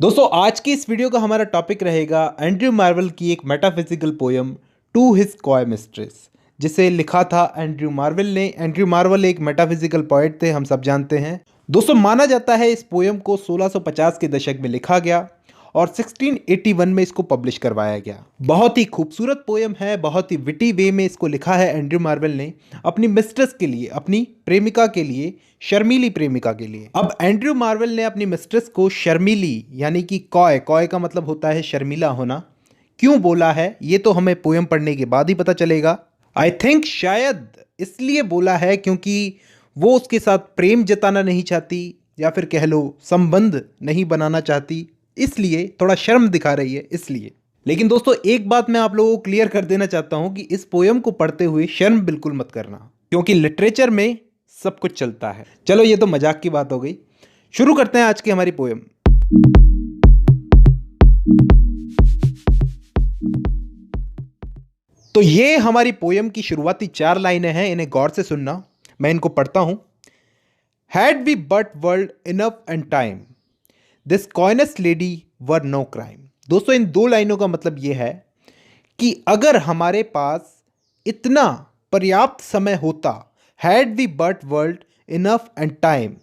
दोस्तों आज की इस वीडियो का हमारा टॉपिक रहेगा एंड्रयू मार्वल की एक metaphysical poem to his coy mistress, जिसे लिखा था एंड्रयू मार्वल ने। एंड्रयू मार्वल एक मेटाफिजिकल पोएट थे, हम सब जानते हैं। दोस्तों माना जाता है इस पोयम को 1650 के दशक में लिखा गया और 1681 में इसको पब्लिश करवाया गया। बहुत ही खूबसूरत पोयम है, बहुत ही विटी वे में इसको लिखा है एंड्रयू मार्वल ने अपनी मिस्ट्रेस के लिए, अपनी प्रेमिका के लिए, शर्मीली प्रेमिका के लिए। अब एंड्रयू मार्वल ने अपनी मिस्ट्रेस को शर्मीली यानी कि कॉय, कॉय का मतलब होता है शर्मीला होना, क्यों बोला है ये तो हमें पोयम पढ़ने के बाद ही पता चलेगा। आई थिंक शायद इसलिए बोला है क्योंकि वो उसके साथ प्रेम जताना नहीं चाहती, या फिर कह लो संबंध नहीं बनाना चाहती, इसलिए थोड़ा शर्म दिखा रही है इसलिए। लेकिन दोस्तों एक बात मैं आप लोगों को क्लियर कर देना चाहता हूं कि इस पोयम को पढ़ते हुए शर्म बिल्कुल मत करना, क्योंकि लिटरेचर में सब कुछ चलता है। चलो ये तो मजाक की बात हो गई, शुरू करते हैं आज की हमारी पोयम। तो ये हमारी पोयम की शुरुआती 4 लाइनें हैं, इन्हें गौर से सुनना। मैं इनको पढ़ता हूं। Had we but world enough and time, this coyness lady were no crime. दोस्तों इन 2 लाइनों का मतलब यह है कि अगर हमारे पास इतना पर्याप्त समय होता, had we but world enough and time,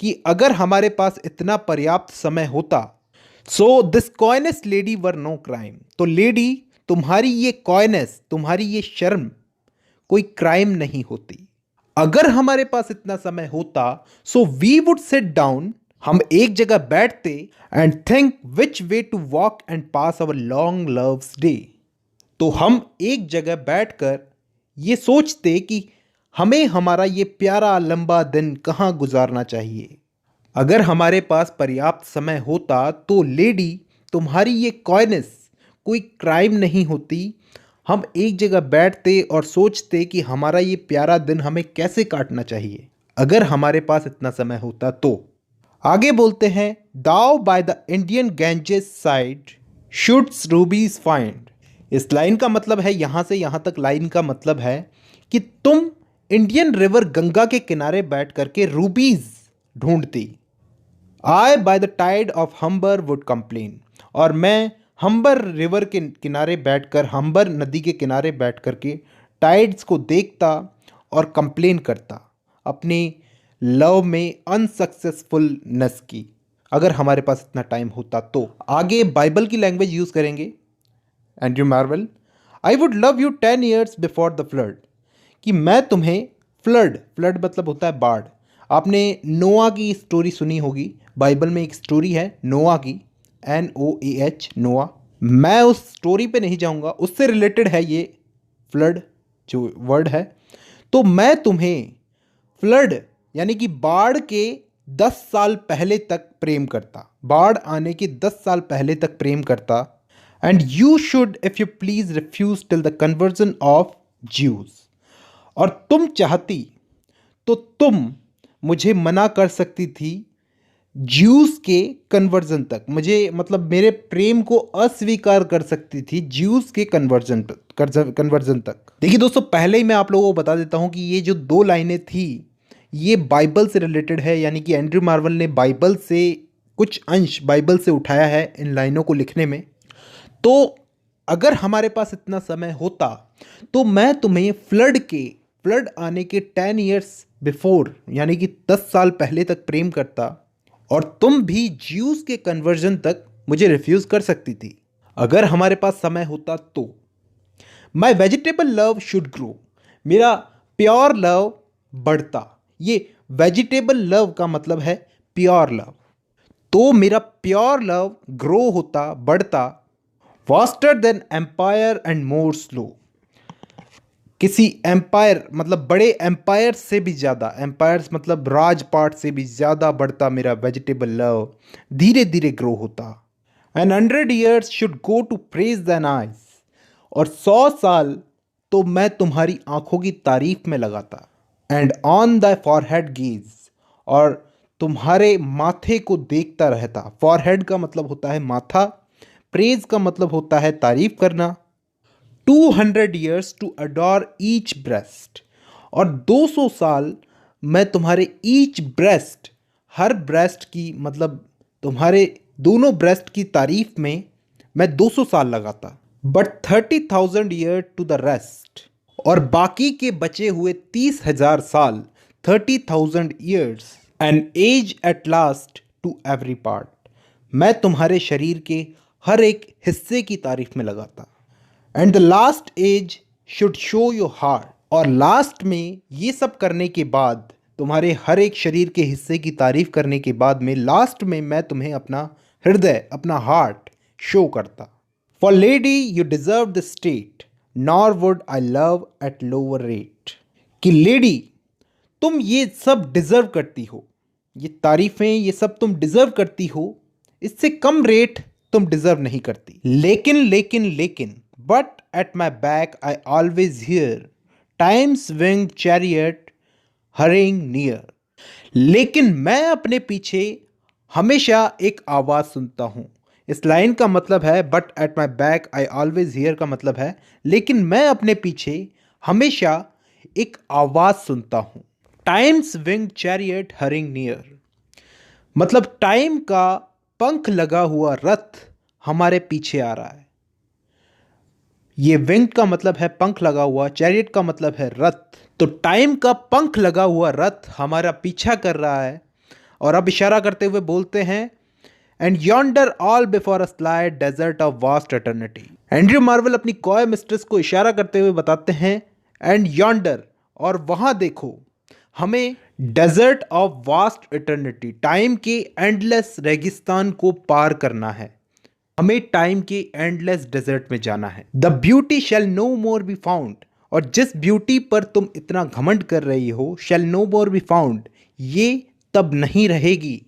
कि अगर हमारे पास इतना पर्याप्त समय होता, so this coyness lady were no crime, तो लेडी तुम्हारी ये कॉइनेस, तुम्हारी ये शर्म कोई क्राइम नहीं होती। अगर हमारे पास इतना समय होता, so we would sit down, हम एक जगह बैठते, and think which way to walk and pass our long love's day, तो हम एक जगह बैठकर ये सोचते कि हमें हमारा ये प्यारा लंबा दिन कहाँ गुजारना चाहिए। अगर हमारे पास पर्याप्त समय होता तो लेडी तुम्हारी ये कॉइनेस कोई क्राइम नहीं होती, हम एक जगह बैठते और सोचते कि हमारा ये प्यारा दिन हमें कैसे काटना चाहिए, अगर हमारे पास इतना समय होता तो। आगे बोलते हैं, thou by the Indian Ganges side shouldst rubies find. इस लाइन का मतलब है, यहां से यहां तक लाइन का मतलब है कि तुम इंडियन रिवर गंगा के किनारे बैठ करके रूबीज ढूंढती। I by the tide of Humber would complain, और मैं हम्बर रिवर के किनारे बैठकर, हम्बर नदी के किनारे बैठ करके टाइड्स को देखता और कंप्लेन करता अपनी लव में अनसक्सेसफुलनेस की, अगर हमारे पास इतना टाइम होता तो। आगे बाइबल की लैंग्वेज यूज करेंगे Andrew Marvel. I would love you 10 years before the flood, कि मैं तुम्हें, फ्लड, फ्लड मतलब होता है बाढ़। आपने नोआ की स्टोरी सुनी होगी, बाइबल में एक स्टोरी है नोआ की, NOAH, नोआ। मैं उस स्टोरी पे नहीं जाऊंगा, उससे रिलेटेड है ये फ्लड जो वर्ड है। तो मैं तुम्हें फ्लड यानी कि बाढ़ के 10 साल पहले तक प्रेम करता, बाढ़ आने के 10 साल पहले तक प्रेम करता। And you should if you please refuse till the conversion of Jews, और तुम चाहती तो तुम मुझे मना कर सकती थी ज्यूज के कन्वर्जन तक, मुझे मतलब मेरे प्रेम को अस्वीकार कर सकती थी ज्यूज के कन्वर्जन तक। देखिए दोस्तों, पहले ही मैं आप लोगों को बता देता हूं कि ये जो 2 लाइनें थी ये बाइबल से रिलेटेड है, यानी कि एंड्रयू मार्वल ने बाइबल से कुछ अंश बाइबल से उठाया है इन लाइनों को लिखने में। तो अगर हमारे पास इतना समय होता तो मैं तुम्हें फ्लड आने के 10 ईयर्स बिफोर यानी कि 10 साल पहले तक प्रेम करता, और तुम भी ज्यूज के कन्वर्जन तक मुझे रिफ्यूज कर सकती थी, अगर हमारे पास समय होता तो। माई वेजिटेबल लव शुड ग्रो, मेरा प्योर लव बढ़ता। ये वेजिटेबल लव का मतलब है प्योर लव, तो मेरा प्योर लव ग्रो होता, बढ़ता। Faster than empire and more slow, किसी एम्पायर मतलब बड़े एम्पायर से भी ज़्यादा, एम्पायर्स मतलब राजपाट से भी ज़्यादा बढ़ता मेरा वेजिटेबल लव, धीरे धीरे ग्रो होता। And 100 years should go to praise thine eyes, और 100 साल तो मैं तुम्हारी आंखों की तारीफ में लगाता। And on the forehead gauge, और तुम्हारे माथे को देखता रहता। फॉरहेड का मतलब होता है माथा, प्रेज का मतलब होता है तारीफ करना। 200 years to adore each breast, और 200 साल मैं तुम्हारे ईच ब्रेस्ट, हर ब्रेस्ट की मतलब तुम्हारे दोनों ब्रेस्ट की तारीफ में मैं 200 साल लगाता, but 30,000 year to the rest, और बाकी के बचे हुए 30,000 साल, 30,000 years, an age at last to every part, मैं तुम्हारे शरीर के हर एक हिस्से की तारीफ में लगाता। And the last age should show your heart, और लास्ट में ये सब करने के बाद, तुम्हारे हर एक शरीर के हिस्से की तारीफ करने के बाद में लास्ट में मैं तुम्हें अपना हृदय, अपना हार्ट शो करता। For lady you deserve the state, nor would I love at lower rate, कि लेडी तुम ये सब डिजर्व करती हो, ये तारीफें ये सब तुम डिजर्व करती हो, इससे कम रेट तुम डिजर्व नहीं करती। लेकिन लेकिन लेकिन but at my back I always here times wing chariot hurrying near, लेकिन मैं अपने पीछे हमेशा एक आवाज़ सुनता हूँ। इस लाइन का मतलब है but at my back I always here का मतलब है लेकिन मैं अपने पीछे हमेशा एक आवाज़ सुनता हूँ। Times wing chariot hurrying near, मतलब टाइम का पंख लगा हुआ रथ हमारे पीछे आ रहा है। ये विंग का मतलब है पंख लगा हुआ, चैरियट का मतलब है रथ, तो टाइम का पंख लगा हुआ रथ हमारा पीछा कर रहा है। और अब इशारा करते हुए बोलते हैं and yonder all before a slide desert of vast eternity. Andrew Marvell अपनी कॉय मिस्ट्रेस को इशारा करते हुए बताते हैं एंड यॉन्डर, और वहां देखो, हमें desert of vast eternity, time के एंडलेस रेगिस्तान को पार करना है, हमें टाइम के एंडलेस डेजर्ट में जाना है। The beauty shall no more be found, और जिस ब्यूटी पर तुम इतना घमंड कर रही हो, shall no more be found, ये तब नहीं रहेगी।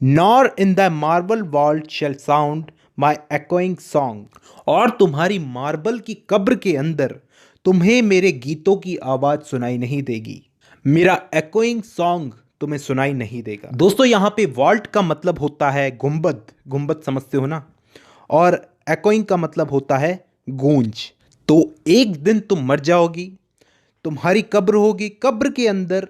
Nor in the marble vault shall sound my echoing song, और तुम्हारी मार्बल की कब्र के अंदर तुम्हें मेरे गीतों की आवाज सुनाई नहीं देगी, मेरा एकोइंग सॉन्ग तुम्हें सुनाई नहीं देगा। दोस्तों यहाँ पे वॉल्ट का मतलब होता है गुंबद, गुंबद समझते हो ना, और एकोइंग का मतलब होता है गूंज। तो एक दिन तुम मर जाओगी, तुम्हारी कब्र होगी, कब्र के अंदर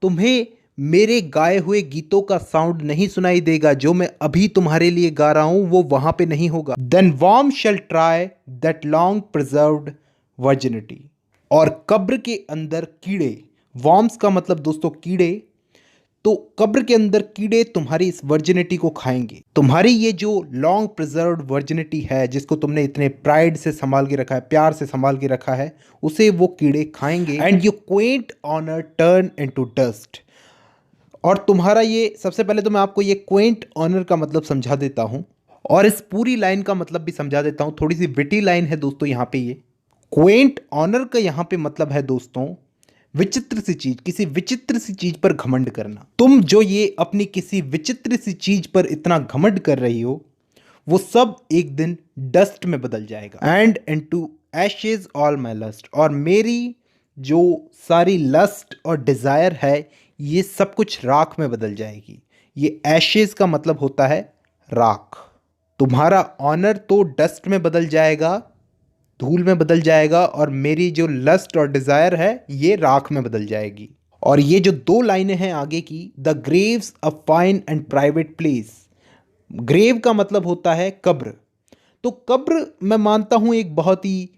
तुम्हें मेरे गाए हुए गीतों का साउंड नहीं सुनाई देगा, जो मैं अभी तुम्हारे लिए गा रहा हूं वो वहां पे नहीं होगा। Then worm shall try that long preserved virginity, और कब्र के अंदर कीड़े, वॉर्म्स का मतलब दोस्तों कीड़े, तो कब्र के अंदर कीड़े तुम्हारी इस वर्जिनिटी को खाएंगे। तुम्हारी ये जो लॉन्ग प्रिजर्व्ड वर्जिनिटी है, जिसको तुमने इतने प्राइड से संभाल के रखा है, प्यार से संभाल के रखा है, उसे वो कीड़े खाएंगे। And you quaint honour turn into dust, और तुम्हारा ये, सबसे पहले तो मैं आपको ये क्वेंट ऑनर का मतलब समझा देता हूँ, और इस पूरी लाइन का मतलब भी समझा देता हूँ। थोड़ी सी विटी लाइन है दोस्तों यहाँ पे। ये क्वेंट ऑनर का यहाँ पे मतलब है दोस्तों विचित्र सी चीज, किसी विचित्र सी चीज पर घमंड करना। तुम जो ये अपनी किसी विचित्र सी चीज पर इतना घमंड कर रही हो, वो सब एक दिन डस्ट में बदल जाएगा। And into ashes all my lust, और मेरी जो सारी लस्ट और डिजायर है, ये सब कुछ राख में बदल जाएगी। ये एशेज का मतलब होता है राख। तुम्हारा ऑनर तो डस्ट में बदल जाएगा, धूल में बदल जाएगा, और मेरी जो लस्ट और डिजायर है ये राख में बदल जाएगी। और ये जो दो लाइनें हैं आगे की, the grave's a fine and private place, grave का मतलब होता है कब्र, तो कब्र मैं मानता हूं एक बहुत ही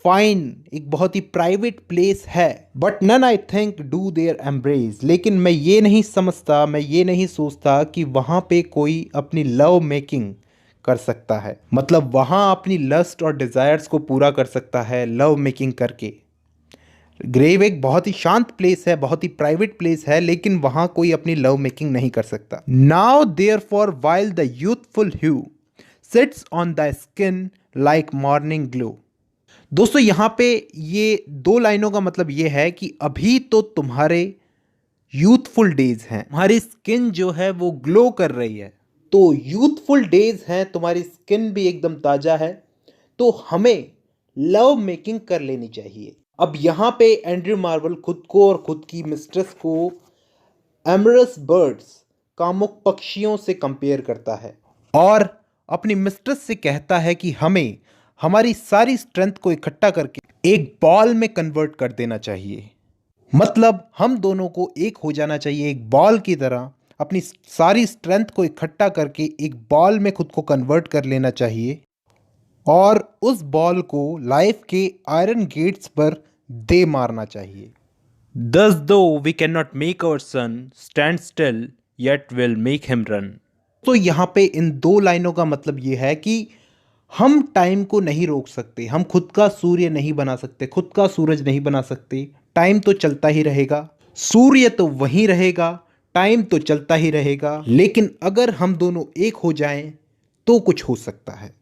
फाइन, एक बहुत ही प्राइवेट प्लेस है, but none I think do there embrace, लेकिन मैं ये नहीं समझता, मैं ये नहीं सोचता कि वहां पे कोई अपनी लव मेकिंग कर सकता है, मतलब वहां अपनी लस्ट और डिजायर्स को पूरा कर सकता है लव मेकिंग करके। ग्रेव एक बहुत ही शांत प्लेस है, बहुत ही प्राइवेट प्लेस है, लेकिन वहां कोई अपनी लव मेकिंग नहीं कर सकता। Now therefore while the youthful hue sits on the skin like morning glow. दोस्तों यहाँ पे ये दो लाइनों का मतलब ये है कि अभी तो तुम्हारे यूथफुल डेज हैं, तुम्हारी स्किन जो है वो ग्लो कर रही है, तो यूथफुल डेज हैं, तुम्हारी स्किन भी एकदम ताजा है, तो हमें लव मेकिंग कर लेनी चाहिए। अब यहाँ पे एंड्रयू मार्वल खुद को और खुद की मिस्ट्रेस को एमरस बर्ड्स, कामुक पक्षियों से कंपेयर करता है, और अपनी मिस्ट्रेस से कहता है कि हमें हमारी सारी स्ट्रेंथ को इकट्ठा करके एक बॉल में कन्वर्ट कर देना चाहिए, मतलब हम दोनों को एक हो जाना चाहिए एक बॉल की तरह, अपनी सारी स्ट्रेंथ को इकट्ठा करके एक बॉल में खुद को कन्वर्ट कर लेना चाहिए और उस बॉल को लाइफ के आयरन गेट्स पर दे मारना चाहिए। Thus, though we cannot make our sun stand still, yet will make him run. तो यहाँ पे इन दो लाइनों का मतलब ये है कि हम टाइम को नहीं रोक सकते, हम खुद का सूर्य नहीं बना सकते, खुद का सूरज नहीं बना सकते। टाइम तो चलता ही रहेगा, सूर्य तो वहीं रहेगा, टाइम तो चलता ही रहेगा, लेकिन अगर हम दोनों एक हो जाएं तो कुछ हो सकता है।